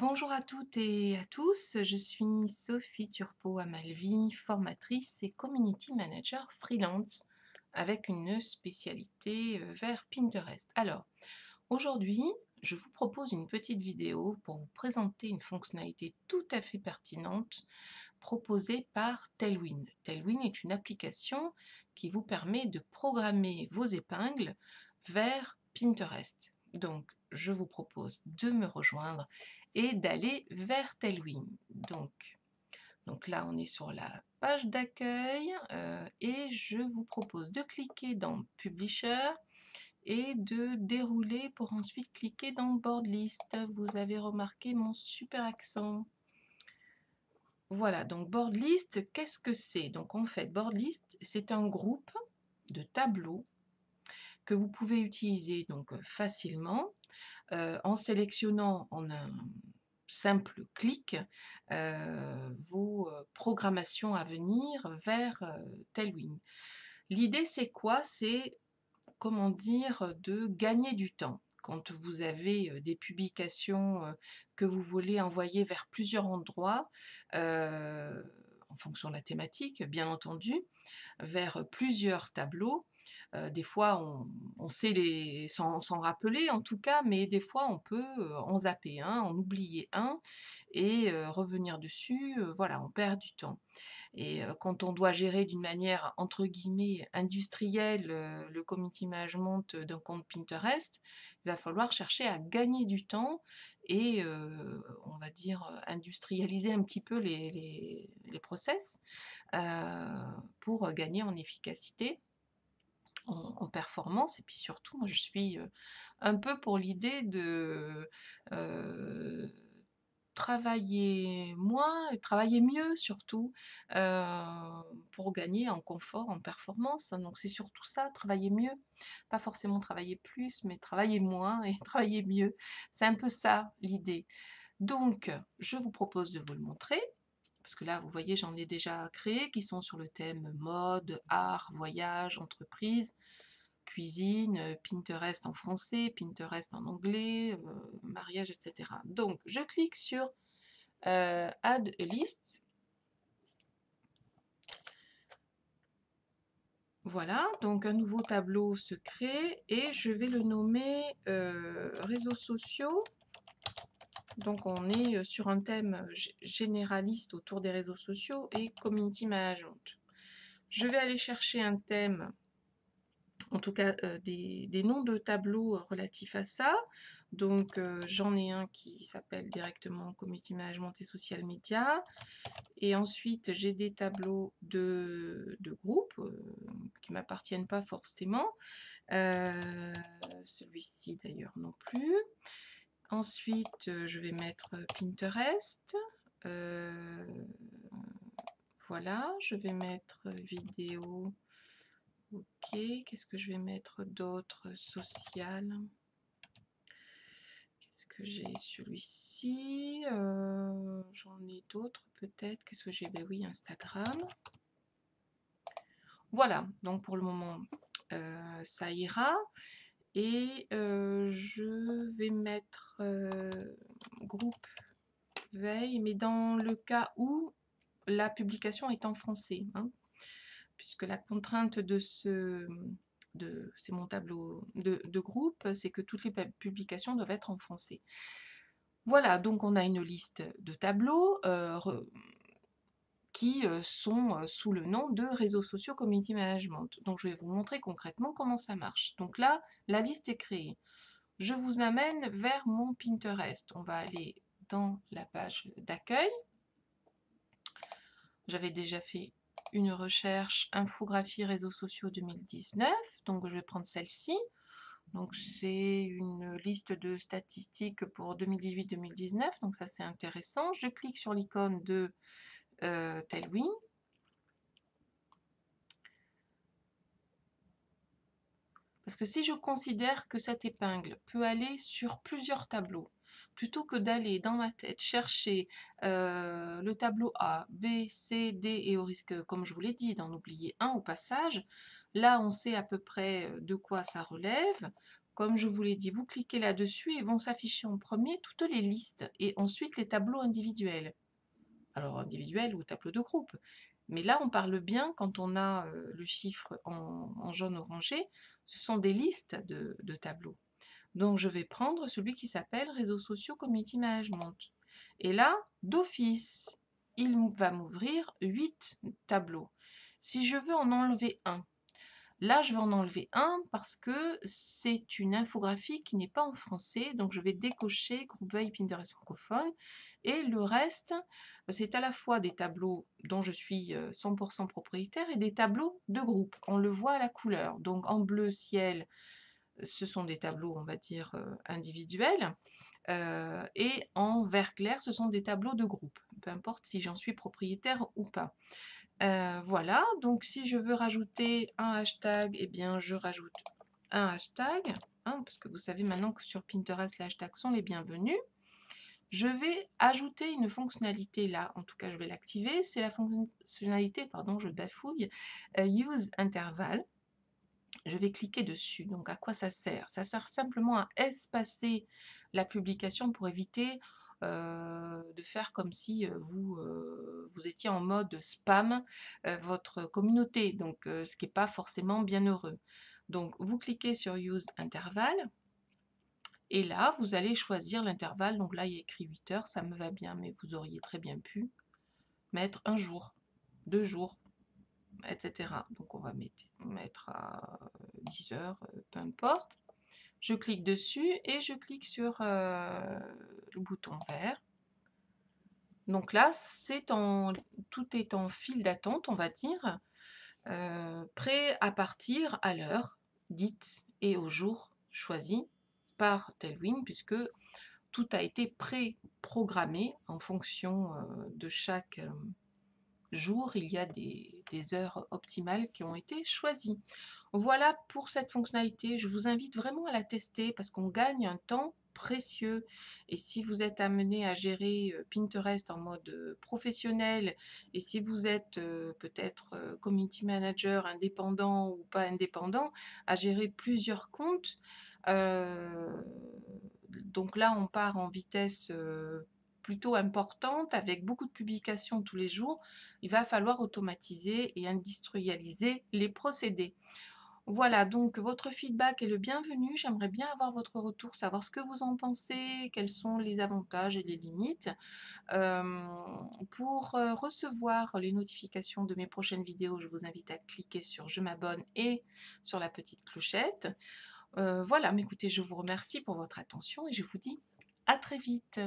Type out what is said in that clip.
Bonjour à toutes et à tous, je suis Sophie Turpo-Amalvi, formatrice et community manager freelance avec une spécialité vers Pinterest. Alors, aujourd'hui, je vous propose une petite vidéo pour vous présenter une fonctionnalité tout à fait pertinente proposée par Tailwind. Tailwind est une application qui vous permet de programmer vos épingles vers Pinterest. Donc, je vous propose de me rejoindre et d'aller vers Tailwind. Donc là, on est sur la page d'accueil et je vous propose de cliquer dans Publisher et de dérouler pour ensuite cliquer dans Board List. Vous avez remarqué mon super accent. Voilà, donc Board List, qu'est-ce que c'est? Donc en fait, Board List, c'est un groupe de tableaux que vous pouvez utiliser donc facilement en sélectionnant en un simple clic vos programmations à venir vers Tailwind. L'idée, c'est quoi? C'est, comment dire, de gagner du temps. Quand vous avez des publications que vous voulez envoyer vers plusieurs endroits, en fonction de la thématique, bien entendu, vers plusieurs tableaux. Des fois, on sait s'en rappeler en tout cas, mais des fois on peut en zapper un, en oublier un et revenir dessus, voilà, on perd du temps. Et quand on doit gérer d'une manière entre guillemets «industrielle» le community management d'un compte Pinterest, il va falloir chercher à gagner du temps et on va dire, industrialiser un petit peu les process, heu, pour gagner en efficacité, en performance et puis surtout, moi je suis, un peu pour l'idée de, heu, travailler moins et travailler mieux surtout, pour gagner en confort, en performance, hein. Donc c'est surtout ça, travailler mieux. Pas forcément travailler plus, mais travailler moins et travailler mieux. C'est un peu ça l'idée. Donc je vous propose de vous le montrer, parce que là, vous voyez, j'en ai déjà créé qui sont sur le thème mode, art, voyage, entreprise, cuisine, Pinterest en français, Pinterest en anglais, mariage, et cetera. Donc je clique sur Add a list. Voilà, donc un nouveau tableau se crée et je vais le nommer réseaux sociaux. Donc on est sur un thème généraliste autour des réseaux sociaux et community management. Je vais aller chercher un thème, en tout cas des noms de tableaux relatifs à ça. Donc j'en ai un qui s'appelle directement community management et social media. Et ensuite, j'ai des tableaux de groupes qui ne m'appartiennent pas forcément. Celui-ci d'ailleurs non plus. Ensuite, je vais mettre Pinterest. Euh, voilà, je vais mettre vidéo. Ok, qu'est-ce que je vais mettre d'autre? Social. Qu'est-ce que j'ai? Celui-ci. J'en ai d'autres peut-être. Qu'est-ce que j'ai? Ben oui, Instagram. Voilà, donc pour le moment, ça ira et je vais mettre, groupe veille, mais dans le cas où la publication est en français, hein, puisque la contrainte c'est mon tableau de groupe, c'est que toutes les publications doivent être en français. Voilà, donc on a une liste de tableaux, qui sont sous le nom de réseaux sociaux community management. Donc je vais vous montrer concrètement comment ça marche. Donc là, la liste est créée. Je vous amène vers mon Pinterest. On va aller dans la page d'accueil. J'avais déjà fait une recherche infographie réseaux sociaux 2019, donc je vais prendre celle-ci. Donc c'est une liste de statistiques pour 2018-2019, donc ça c'est intéressant. Je clique sur l'icône de Tailwind. Parce que si je considère que cette épingle peut aller sur plusieurs tableaux, plutôt que d'aller dans ma tête chercher le tableau A, B, C, D, et au risque, comme je vous l'ai dit, d'en oublier un au passage, là on sait à peu près de quoi ça relève. comme je vous l'ai dit, vous cliquez là-dessus et vont s'afficher en premier toutes les listes et ensuite les tableaux individuels. Alors individuels ou tableaux de groupe. Mais là, on parle bien quand on a le chiffre en jaune orangé, ce sont des listes de tableaux. Donc je vais prendre celui qui s'appelle Réseaux sociaux Community Management. Et là, d'office, il va m'ouvrir 8 tableaux. Si je veux en enlever un, là je vais en enlever un parce que c'est une infographie qui n'est pas en français, donc je vais décocher Groupe Veille Pinterest francophone. Et le reste, c'est à la fois des tableaux dont je suis 100% propriétaire et des tableaux de groupe. On le voit à la couleur. Donc en bleu ciel, ce sont des tableaux, on va dire, individuels. Et en vert clair, ce sont des tableaux de groupe, peu importe si j'en suis propriétaire ou pas. Voilà, donc si je veux rajouter un hashtag, eh bien je rajoute un hashtag, hein, parce que vous savez maintenant que sur Pinterest, les hashtags sont les bienvenus. Je vais ajouter une fonctionnalité là, en tout cas je vais l'activer, c'est la fonctionnalité, pardon, je bafouille, Use Interval. Je vais cliquer dessus. Donc à quoi ça sert? Ça sert simplement à espacer la publication pour éviter de faire comme si vous étiez en mode spam votre communauté, donc ce qui n'est pas forcément bien heureux. Donc vous cliquez sur Use Interval et là vous allez choisir l'intervalle. Donc là il y a écrit 8 heures, ça me va bien, mais vous auriez très bien pu mettre un jour, 2 jours, etc. Donc on va mettre à 10 heures, peu importe. Je clique dessus et je clique sur le bouton vert. Donc là, tout est en file d'attente, on va dire, prêt à partir à l'heure dite et au jour choisi par Tailwind, puisque tout a été pré-programmé en fonction de chaque jour. Il y a des heures optimales qui ont été choisies. Voilà pour cette fonctionnalité. Je vous invite vraiment à la tester parce qu'on gagne un temps précieux. Et si vous êtes amené à gérer Pinterest en mode professionnel, et si vous êtes peut-être community manager indépendant ou pas indépendant, à gérer plusieurs comptes, euh, donc là on part en vitesse plutôt importante avec beaucoup de publications tous les jours. Il va falloir automatiser et industrialiser les procédés. Voilà, donc votre feedback est le bienvenu. J'aimerais bien avoir votre retour, savoir ce que vous en pensez, quels sont les avantages et les limites. Euh, pour recevoir les notifications de mes prochaines vidéos, je vous invite à cliquer sur je m'abonne et sur la petite clochette. Voilà, mais écoutez, je vous remercie pour votre attention et je vous dis à très vite.